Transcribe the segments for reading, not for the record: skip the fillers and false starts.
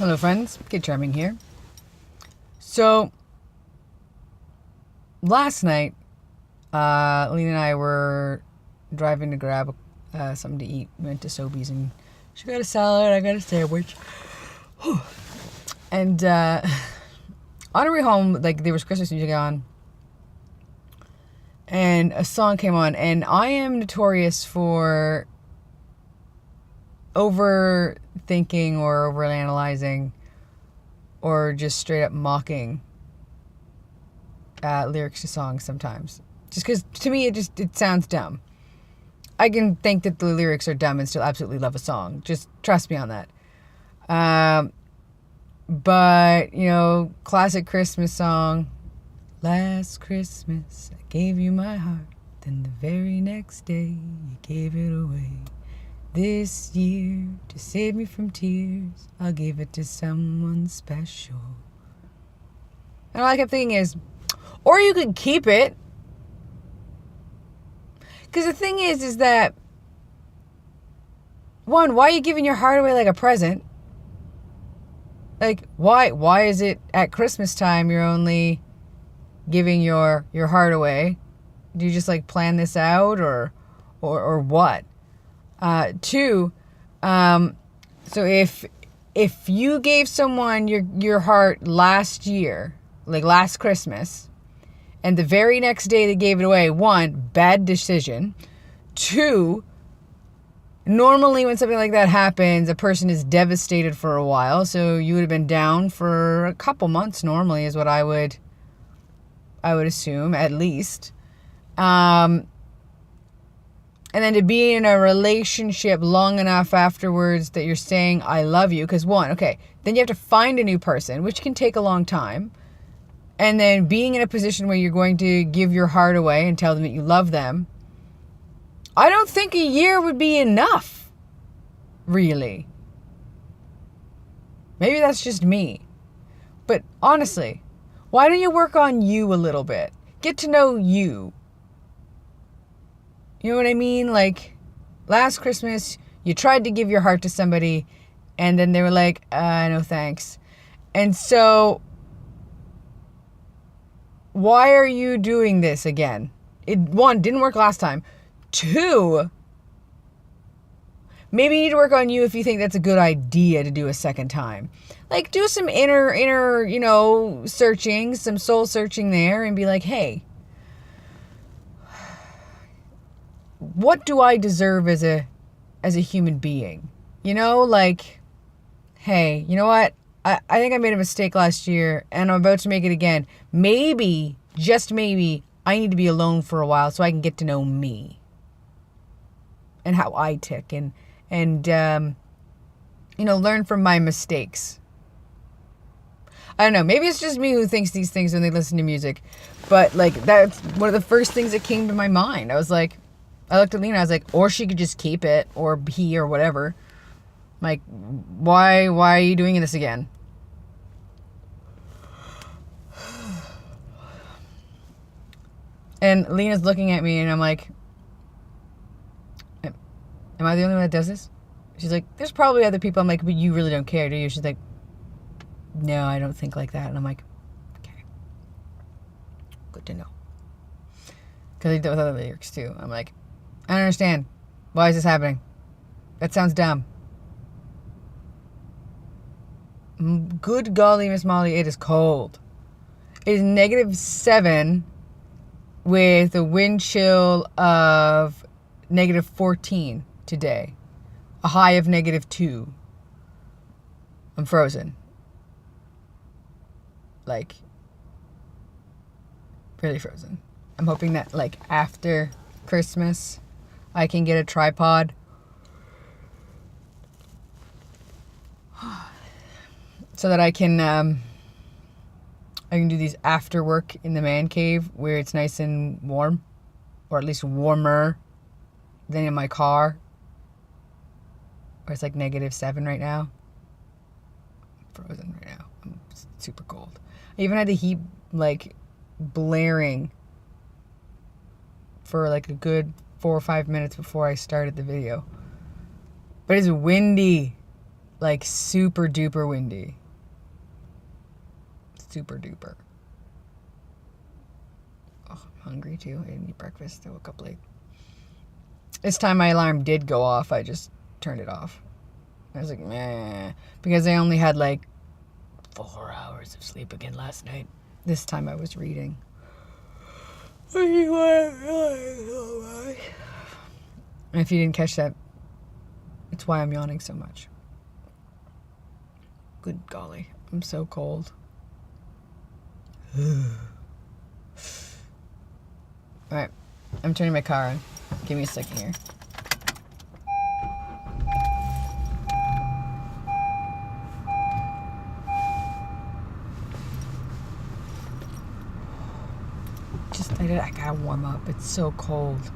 Hello friends, Kid Charming here. So, last night, Lena and I were driving to grab something to eat. We went to Sobeys and she got a salad, I got a sandwich. And on our way home, like, there was Christmas music on. And a song came on, and I am notorious for overthinking or overanalyzing or just straight up mocking lyrics to songs sometimes. Just because, to me, it sounds dumb. I can think that the lyrics are dumb and still absolutely love a song. Just trust me on that. But, you know, classic Christmas song. Last Christmas, I gave you my heart. Then the very next day, you gave it away. This year, to save me from tears, I'll give it to someone special. And all I kept thinking is, or you could keep it. Because the thing is that, one, why are you giving your heart away like a present? Like, why is it at Christmas time you're only giving your heart away? Do you just like plan this out or what? Two, so if you gave someone your heart last year, like last Christmas, and the very next day they gave it away, one, bad decision. Two, normally when something like that happens, a person is devastated for a while, so you would have been down for a couple months normally is what I would assume, at least. And then to be in a relationship long enough afterwards that you're saying, I love you. Because one, okay, then you have to find a new person, which can take a long time. And then being in a position where you're going to give your heart away and tell them that you love them. I don't think a year would be enough, really. Maybe that's just me. But honestly, why don't you work on you a little bit? Get to know you. You know what I mean? Like, last Christmas, you tried to give your heart to somebody, and then they were like, no thanks. And so, why are you doing this again? One, didn't work last time. Two, maybe you need to work on you if you think that's a good idea to do a second time. Like, do some inner, you know, searching, some soul searching there, and be like, hey, what do I deserve as a human being? You know, like, hey, you know what? I think I made a mistake last year and I'm about to make it again. Maybe, just maybe, I need to be alone for a while so I can get to know me and how I tick and you know, learn from my mistakes. I don't know. Maybe it's just me who thinks these things when they listen to music. But, like, that's one of the first things that came to my mind. I looked at Lena, I was like, or she could just keep it, or he, or whatever. Like, why are you doing this again? And Lena's looking at me, and I'm like, am I the only one that does this? She's like, there's probably other people. I'm like, but you really don't care, do you? She's like, no, I don't think like that. And I'm like, okay. Good to know. Because I did that with other lyrics, too. I'm like, I don't understand. Why is this happening? That sounds dumb. Good golly, Miss Molly, it is cold. It is -7 with a wind chill of -14 today. A high of -2. I'm frozen. Like, really frozen. I'm hoping that, like, after Christmas, I can get a tripod so that I can do these after work in the man cave where it's nice and warm, or at least warmer than in my car where it's like -7 right now. I'm frozen right now. I'm super cold. I even had the heat like blaring for like a good 4 or 5 minutes before I started the video. But it's windy. like super duper windy. Super duper. Oh, I'm hungry too. I didn't eat breakfast. I woke up late. This time my alarm did go off. I just turned it off. I was like, meh. Because I only had like 4 hours of sleep again last night. This time I was reading. And if you didn't catch that, it's why I'm yawning so much. Good golly, I'm so cold. Alright, I'm turning my car on. Give me a second here. I gotta warm up. It's so cold.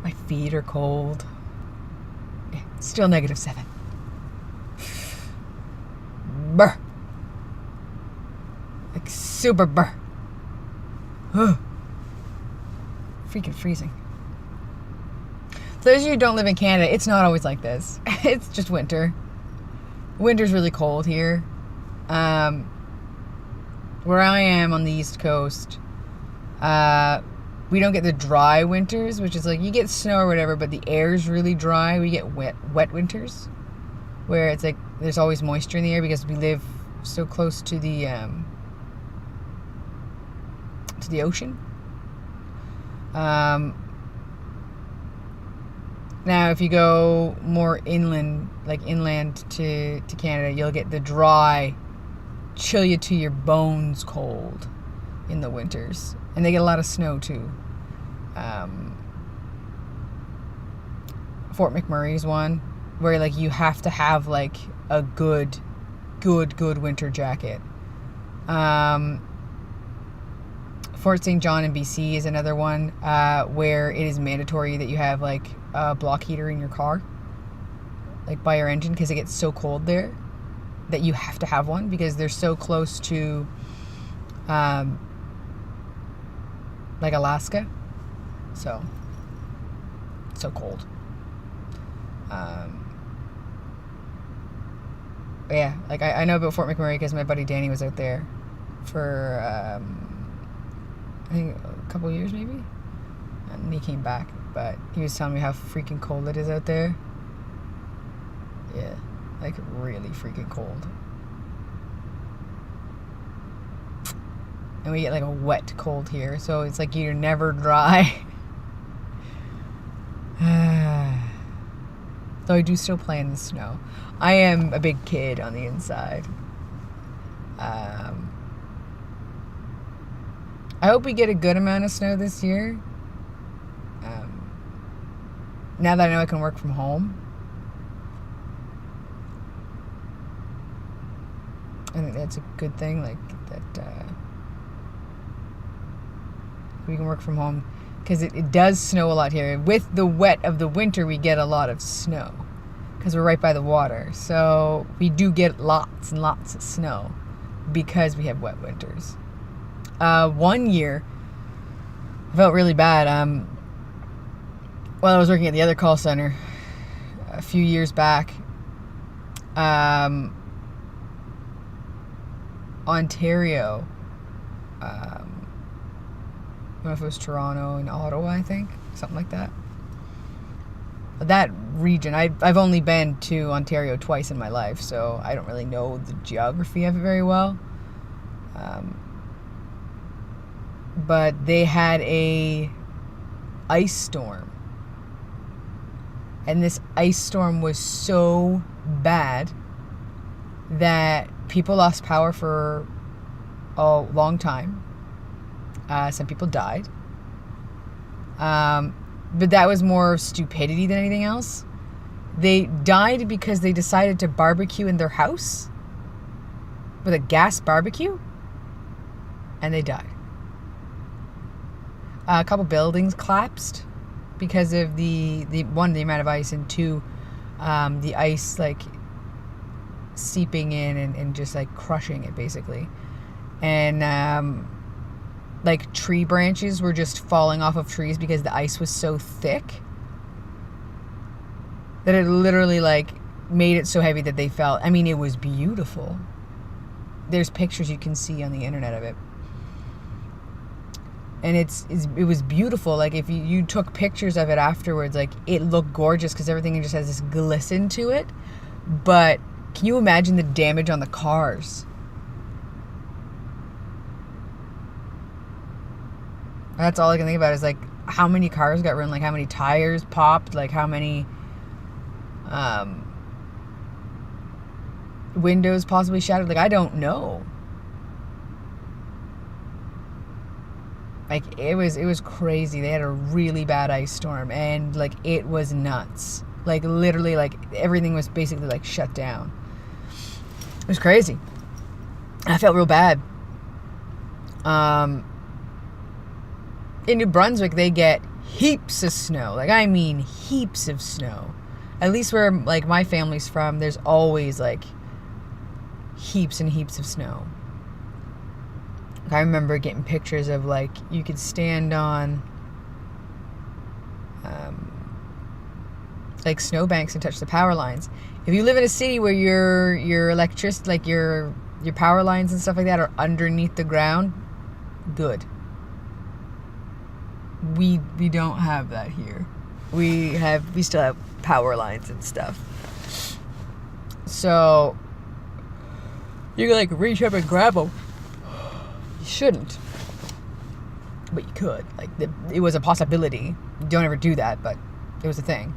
My feet are cold. Yeah, still -7. Brr. Like super brr. Freaking freezing. For those of you who don't live in Canada, it's not always like this. It's just winter. Winter's really cold here. Where I am on the East Coast, we don't get the dry winters, which is like you get snow or whatever, but the air's really dry. We get wet winters, where it's like there's always moisture in the air because we live so close to the ocean. Now, if you go more inland, like inland to Canada, you'll get the dry, chill you to your bones cold in the winters. And they get a lot of snow too. Fort McMurray's one where like you have to have like a good winter jacket. Fort St. John in BC is another one where it is mandatory that you have like a block heater in your car, like by your engine, because it gets so cold there that you have to have one because they're so close to like Alaska, so cold. Yeah, like I know about Fort McMurray because my buddy Danny was out there for I think a couple years maybe, and he came back, but he was telling me how freaking cold it is out there. Yeah, like really freaking cold. And we get like a wet cold here, so it's like you're never dry. Though I do still play in the snow. I am a big kid on the inside. I hope we get a good amount of snow this year. Now that I know I can work from home. I think that's a good thing, like that we can work from home, because it does snow a lot here. With the wet of the winter, we get a lot of snow because we're right by the water. So we do get lots and lots of snow because we have wet winters. 1 year, I felt really bad. While I was working at the other call center a few years back, Ontario, I don't know if it was Toronto and Ottawa, I think, something like that. But that region, I've only been to Ontario twice in my life, so I don't really know the geography of it very well. But they had a ice storm, and this ice storm was so bad that people lost power for a long time. Some people died. But that was more stupidity than anything else. They died because they decided to barbecue in their house with a gas barbecue, and they died. A couple buildings collapsed because of the one, the amount of ice, and two, the ice like seeping in and just like crushing it basically. And like tree branches were just falling off of trees because the ice was so thick. that it literally like made it so heavy that they fell. I mean, it was beautiful. There's pictures you can see on the internet of it. And it was beautiful. Like if you took pictures of it afterwards, like it looked gorgeous because everything just has this glisten to it. But can you imagine the damage on the cars? That's all I can think about is like how many cars got ruined, like how many tires popped, like how many windows possibly shattered. Like I don't know. Like it was crazy. They had a really bad ice storm and like it was nuts. Like literally like everything was basically like shut down. It was crazy. I felt real bad. In New Brunswick they get heaps of snow. Like I mean heaps of snow. At least where like my family's from, there's always like heaps and heaps of snow. I remember getting pictures of like you could stand on like snowbanks and touch the power lines. If you live in a city where your electricity, like your power lines and stuff like that are underneath the ground, good. We don't have that here. We still have power lines and stuff. So you can like reach up and grab them. You shouldn't, but you could. Like it was a possibility. Don't ever do that, but it was a thing.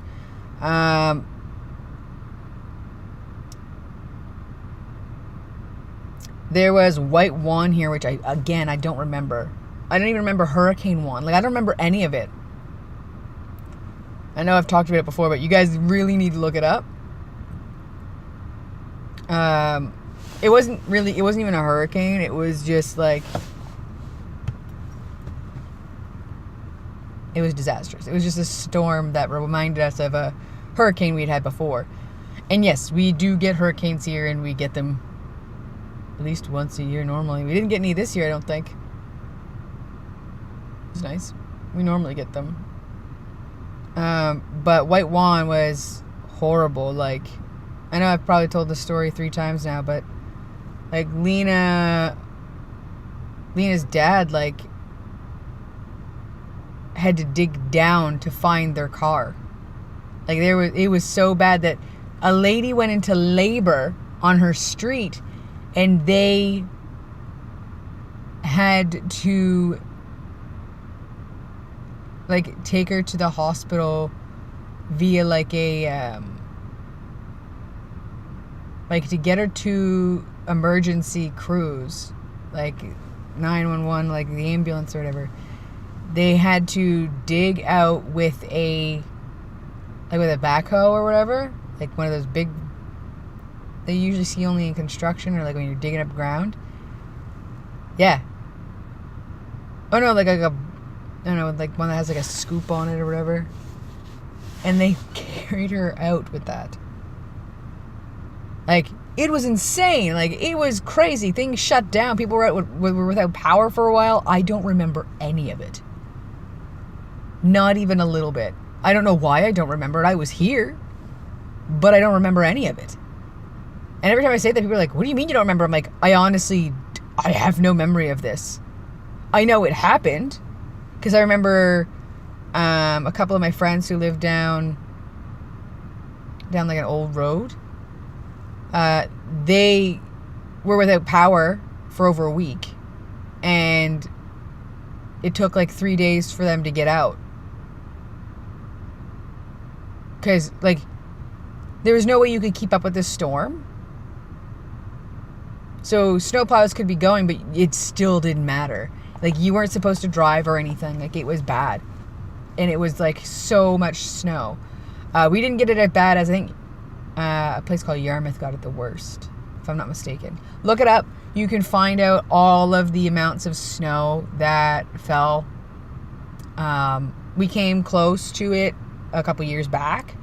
There was White Juan here, which I don't remember. I don't even remember Hurricane Juan. Like I don't remember any of it. I know I've talked about it before, but you guys really need to look it up. It wasn't even a hurricane. It was just like, it was disastrous. It was just a storm that reminded us of a hurricane we'd had before. And yes, we do get hurricanes here and we get them at least once a year normally. We didn't get any this year, I don't think. It's nice. We normally get them. But White Juan was horrible. Like, I know I've probably told the story 3 times now, but like Lena's dad like had to dig down to find their car. Like it was so bad that a lady went into labor on her street and they had to like take her to the hospital via like a like to get her to emergency crews, like 911, like the ambulance or whatever. They had to dig out with a backhoe or whatever, like one of those big, they usually see only in construction or like when you're digging up ground. Yeah. Oh no, like a, I don't know, like one that has like a scoop on it or whatever. And they carried her out with that. Like, it was insane. Like, it was crazy. Things shut down. People were without power for a while. I don't remember any of it. Not even a little bit. I don't know why I don't remember it. I was here. But I don't remember any of it. And every time I say that, people are like, what do you mean you don't remember? I'm like, I have no memory of this. I know it happened. Because I remember a couple of my friends who lived down like an old road. They were without power for over a week, and it took like 3 days for them to get out. Because like there was no way you could keep up with this storm. So snowplows could be going, but it still didn't matter. Like you weren't supposed to drive or anything. Like it was bad, and it was like so much snow. We didn't get it as bad as I think a place called Yarmouth got it the worst, if I'm not mistaken. Look it up. You can find out all of the amounts of snow that fell. We came close to it a couple years back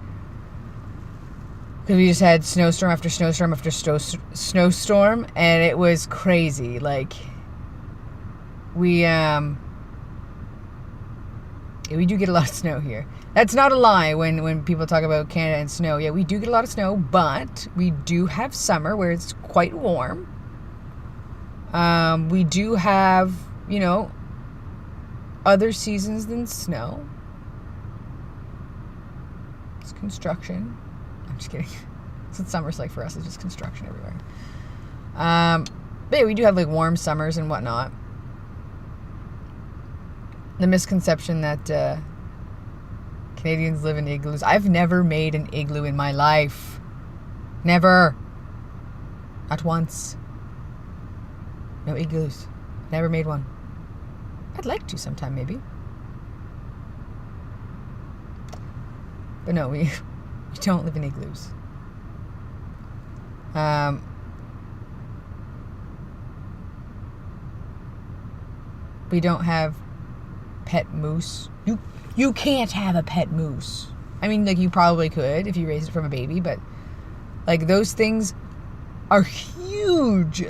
because we just had snowstorm after snowstorm after snowstorm, and it was crazy. Like we Yeah, we do get a lot of snow here. That's not a lie when people talk about Canada and snow. Yeah, we do get a lot of snow, but we do have summer where it's quite warm. We do have, other seasons than snow. It's construction. I'm just kidding. That's what summer's like for us. It's just construction everywhere. But yeah, we do have like warm summers and whatnot. The misconception that Canadians live in igloos. I've never made an igloo in my life. Never. Not once. No igloos. Never made one. I'd like to sometime, maybe. But no, we don't live in igloos. We don't have pet moose. You can't have a pet moose. I mean, like, you probably could if you raised it from a baby, but like, those things are huge.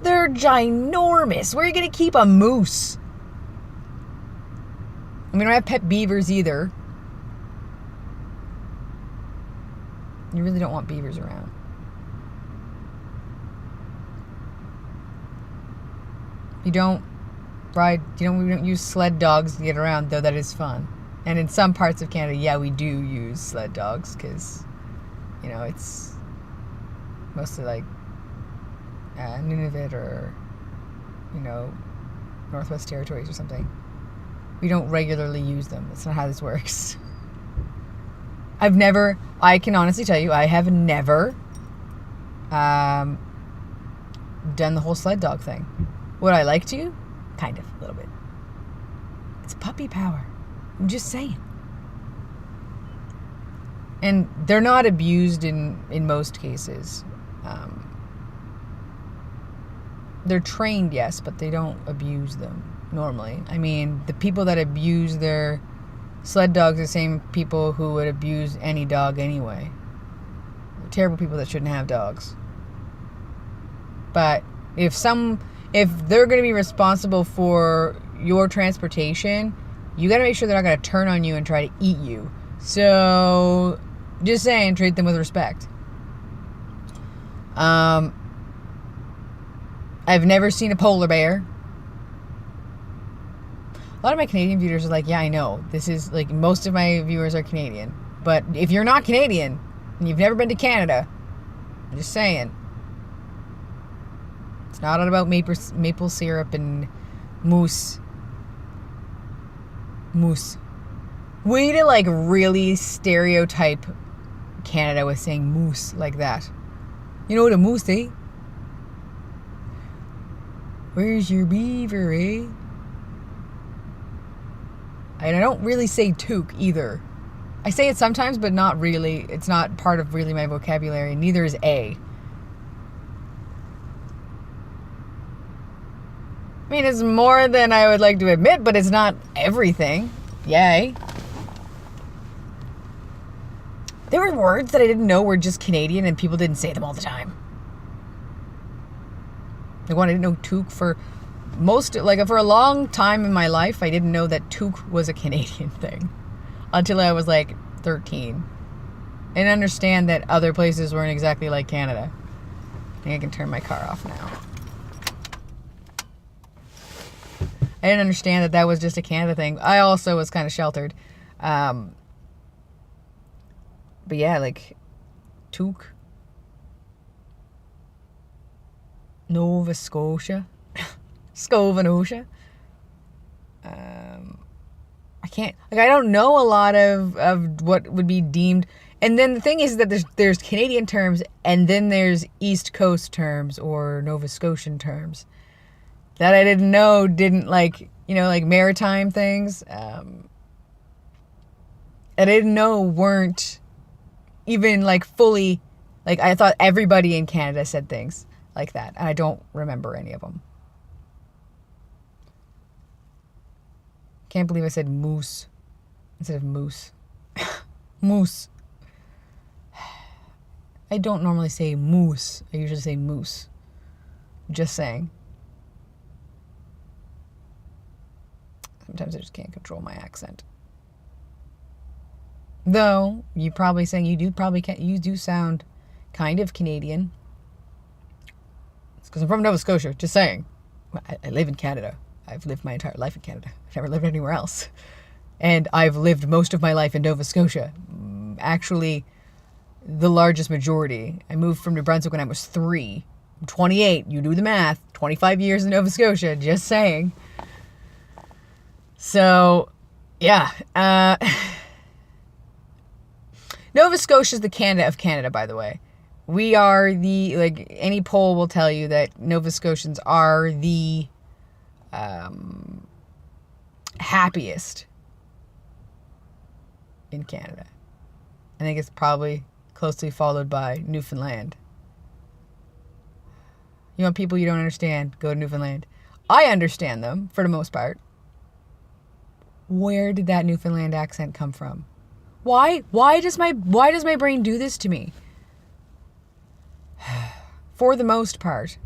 They're ginormous. Where are you gonna keep a moose? And we don't have pet beavers either. You really don't want beavers around. We don't use sled dogs to get around, though that is fun. And in some parts of Canada, yeah, we do use sled dogs because, it's mostly like Nunavut or, Northwest Territories or something. We don't regularly use them. That's not how this works. I can honestly tell you, I have never done the whole sled dog thing. Would I like to? Kind of, a little bit. It's puppy power. I'm just saying. And they're not abused in most cases. They're trained, yes, but they don't abuse them normally. I mean, the people that abuse their sled dogs are the same people who would abuse any dog anyway. They're terrible people that shouldn't have dogs. But if they're going to be responsible for your transportation, you got to make sure they're not going to turn on you and try to eat you. So, just saying, treat them with respect. I've never seen a polar bear. A lot of my Canadian viewers are like, yeah, I know. This is, like, most of my viewers are Canadian. But if you're not Canadian, and you've never been to Canada, I'm just saying. It's not all about maple syrup and moose. Moose. Way to, like, really stereotype Canada with saying moose like that. You know what a moose, eh? Where's your beaver, eh? And I don't really say toque either. I say it sometimes, but not really. It's not part of really my vocabulary. Neither is a. I mean, it's more than I would like to admit, but it's not everything. Yay. There were words that I didn't know were just Canadian and people didn't say them all the time. Like when I didn't know toque for a long time in my life, I didn't know that toque was a Canadian thing until I was like 13. And understand that other places weren't exactly like Canada. I think I can turn my car off now. I didn't understand that was just a Canada thing. I also was kind of sheltered. But yeah, like toque. Nova Scotia. Scovanosha. I don't know a lot of what would be deemed. And then the thing is that there's Canadian terms and then there's East Coast terms or Nova Scotian terms that I didn't know like maritime things. I didn't know weren't even like fully, like I thought everybody in Canada said things like that. And I don't remember any of them. Can't believe I said moose instead of moose. Moose. I don't normally say moose. I usually say moose. Just saying. Sometimes I just can't control my accent. Though, you're probably saying you do sound kind of Canadian. It's because I'm from Nova Scotia, just saying. I live in Canada. I've lived my entire life in Canada. I've never lived anywhere else. And I've lived most of my life in Nova Scotia. Actually, the largest majority. I moved from New Brunswick when I was 3. I'm 28. You do the math. 25 years in Nova Scotia. Just saying. So, yeah. Nova Scotia is the Canada of Canada, by the way. We are any poll will tell you that Nova Scotians are the happiest in Canada. I think it's probably closely followed by Newfoundland. You want people you don't understand, go to Newfoundland. I understand them for the most part. Where did that Newfoundland accent come from? Why does my brain do this to me? For the most part,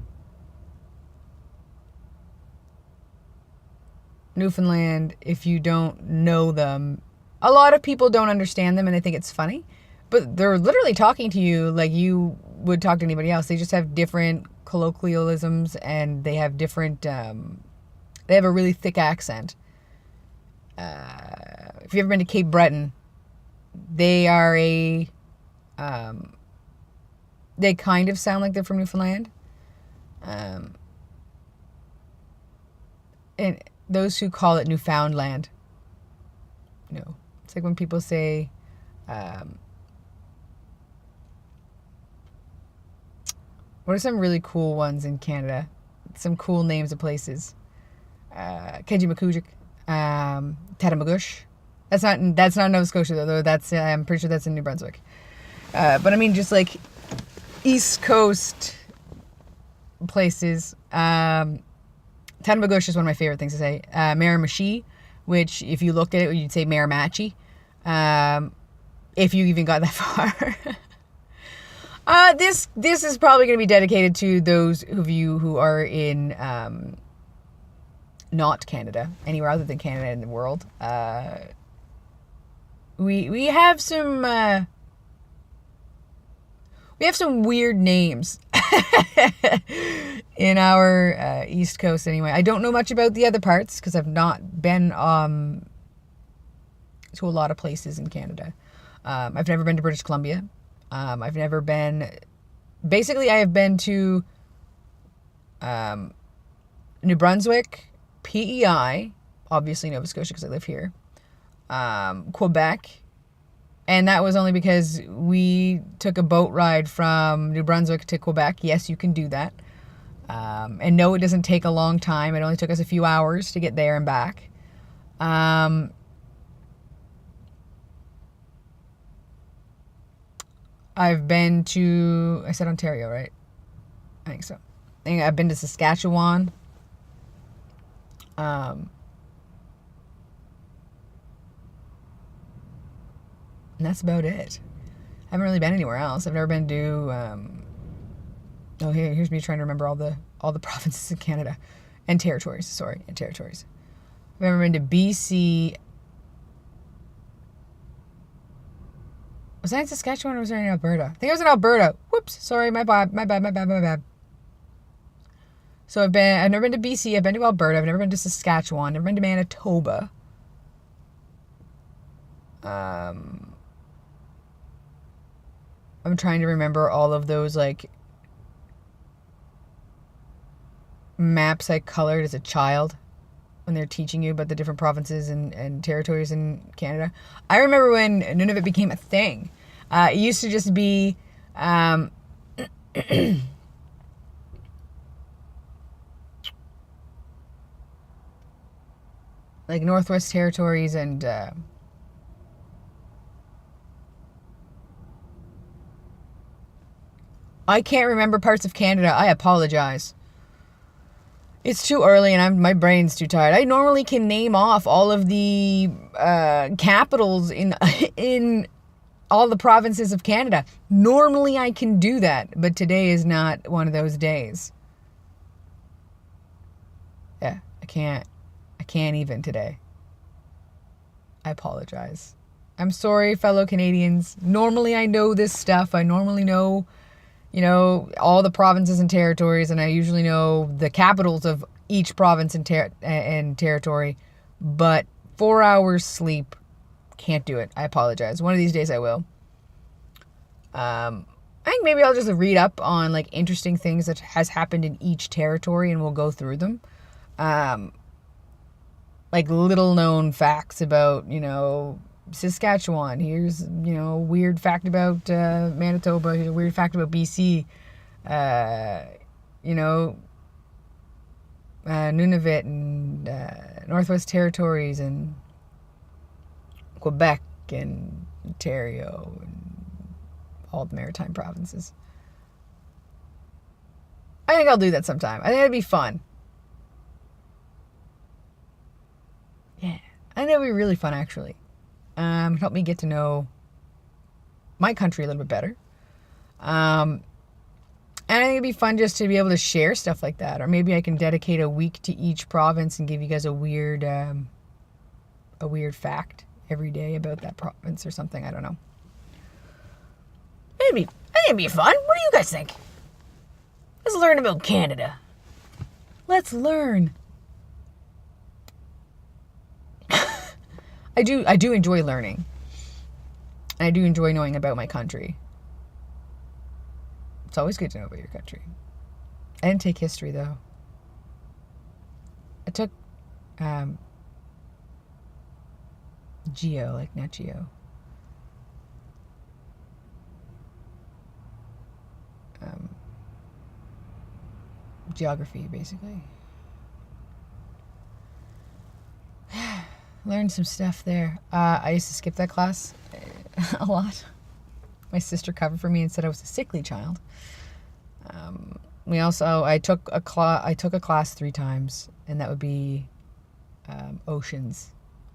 Newfoundland, if you don't know them, a lot of people don't understand them and they think it's funny, but they're literally talking to you like you would talk to anybody else. They just have different colloquialisms and they have different, they have a really thick accent. If you've ever been to Cape Breton, they are they kind of sound like they're from Newfoundland. And those who call it Newfoundland, no. It's like when people say, what are some really cool ones in Canada? Some cool names of places. Kejimkujik, Tatamagouche. That's not Nova Scotia though. I'm pretty sure that's in New Brunswick. But I mean, just like East Coast places. Tatamagouche is one of my favorite things to say. Miramichi, which if you look at it, you'd say Miramachi. If you even got that far. This is probably going to be dedicated to those of you who are in not Canada, anywhere other than Canada in the world. We have some weird names in our East Coast anyway. I don't know much about the other parts because I've not been to a lot of places in Canada. I've never been to British Columbia. I've never been... Basically, I have been to New Brunswick, PEI, obviously Nova Scotia because I live here, Quebec, and that was only because we took a boat ride from New Brunswick to Quebec. Yes, you can do that. And no, it doesn't take a long time. It only took us a few hours to get there and back. I've been to... I said Ontario, right? I think so. I've been to Saskatchewan. And that's about it. I haven't really been anywhere else. I've never been to... here's me trying to remember all the provinces in Canada. And territories. Sorry, and territories. I've never been to BC... Was I in Saskatchewan or was I in Alberta? I think I was in Alberta. Whoops. Sorry, my bad. So I've never been to BC. I've been to Alberta. I've never been to Saskatchewan. Never been to Manitoba. I'm trying to remember all of those like maps I colored as a child when they're teaching you about the different provinces and territories in Canada. I remember when none of it became a thing. It used to just be like Northwest Territories and I can't remember parts of Canada. I apologize. It's too early and my brain's too tired. I normally can name off all of the capitals in all the provinces of Canada. Normally I can do that, but today is not one of those days. Yeah, I can't even today. I apologize. I'm sorry, fellow Canadians. Normally I know this stuff. I normally know, all the provinces and territories, and I usually know the capitals of each province and territory. But 4 hours sleep, can't do it. I apologize. One of these days I will. I think maybe I'll just read up on like interesting things that has happened in each territory, and we'll go through them. Like little known facts about, Saskatchewan. Here's, a weird fact about Manitoba. Here's a weird fact about BC. Nunavut and Northwest Territories and Quebec and Ontario and all the maritime provinces. I think I'll do that sometime. I think it'd be fun. Yeah, I think that would be really fun, actually. Help me get to know my country a little bit better. And I think it'd be fun just to be able to share stuff like that. Or maybe I can dedicate a week to each province and give you guys a weird fact every day about that province or something. I don't know. I think it'd be fun. What do you guys think? Let's learn about Canada. Let's learn. I do enjoy learning. And I do enjoy knowing about my country. It's always good to know about your country. I didn't take history, though. I took geo, like Nat Geo. Geography, basically. Learned some stuff there. I used to skip that class a lot. My sister covered for me and said I was a sickly child. I took a class 3 times, and that would be oceans,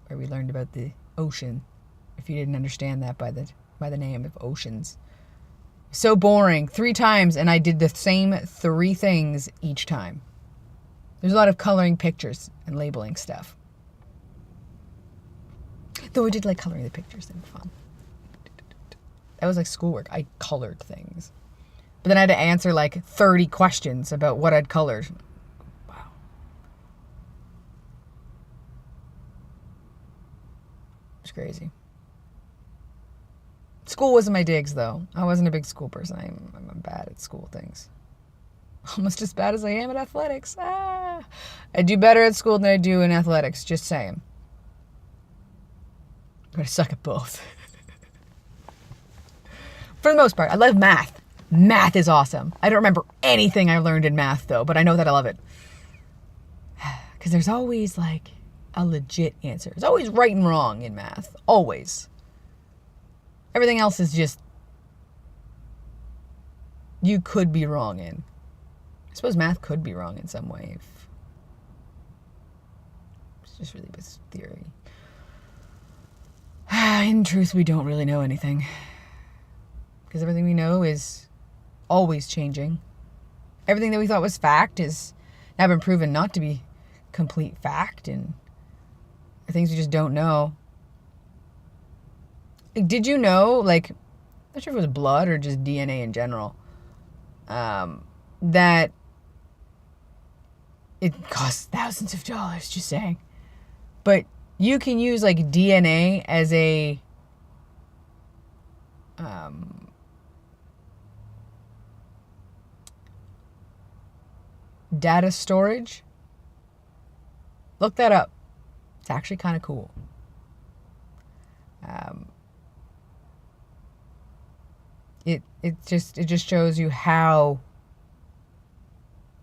where we learned about the ocean. If you didn't understand that by the name of oceans, so boring. 3 times, and I did the same 3 things each time. There's a lot of coloring pictures and labeling stuff. Though I did like coloring the pictures; they were fun. That was like schoolwork. I colored things. But then I had to answer like 30 questions about what I'd colored. Wow. It's crazy. School wasn't my digs, though. I wasn't a big school person. I'm bad at school things. Almost as bad as I am at athletics. I do better at school than I do in athletics. Just saying. But I suck at both. For the most part, I love math. Math is awesome. I don't remember anything I learned in math, though, but I know that I love it. Because there's always, like, a legit answer. There's always right and wrong in math. Always. Everything else is just... you could be wrong in. I suppose math could be wrong in some way. It's just really this theory. In truth, we don't really know anything. Because everything we know is always changing. Everything that we thought was fact is now been proven not to be complete fact, and the things we just don't know. Like, did you know, like, I'm not sure if it was blood or just DNA in general, that it costs thousands of dollars, just saying. But you can use, like, DNA as a data storage. Look that up. It's actually kind of cool. It just shows you how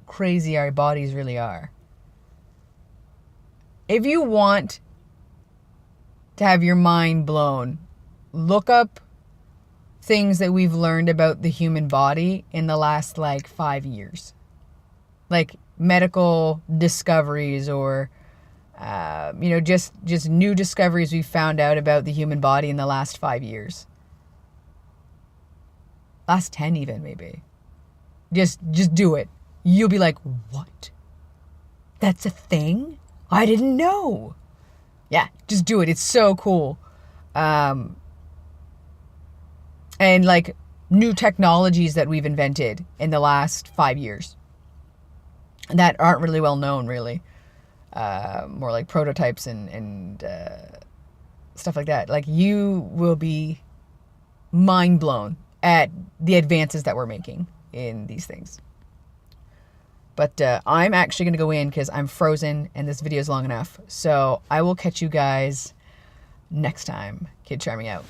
crazy our bodies really are. If you want to have your mind blown, look up things that we've learned about the human body in the last, like, 5 years. Like, medical discoveries or, just new discoveries we found out about the human body in the last 5 years. Last 10 even, maybe. Just do it. You'll be like, what? That's a thing? I didn't know. Yeah, just do it. It's so cool. And like new technologies that we've invented in the last 5 years that aren't really well known, really. More like prototypes and stuff like that. Like, you will be mind blown at the advances that we're making in these things. But I'm actually going to go in because I'm frozen and this video is long enough. So I will catch you guys next time. Kid Charming out.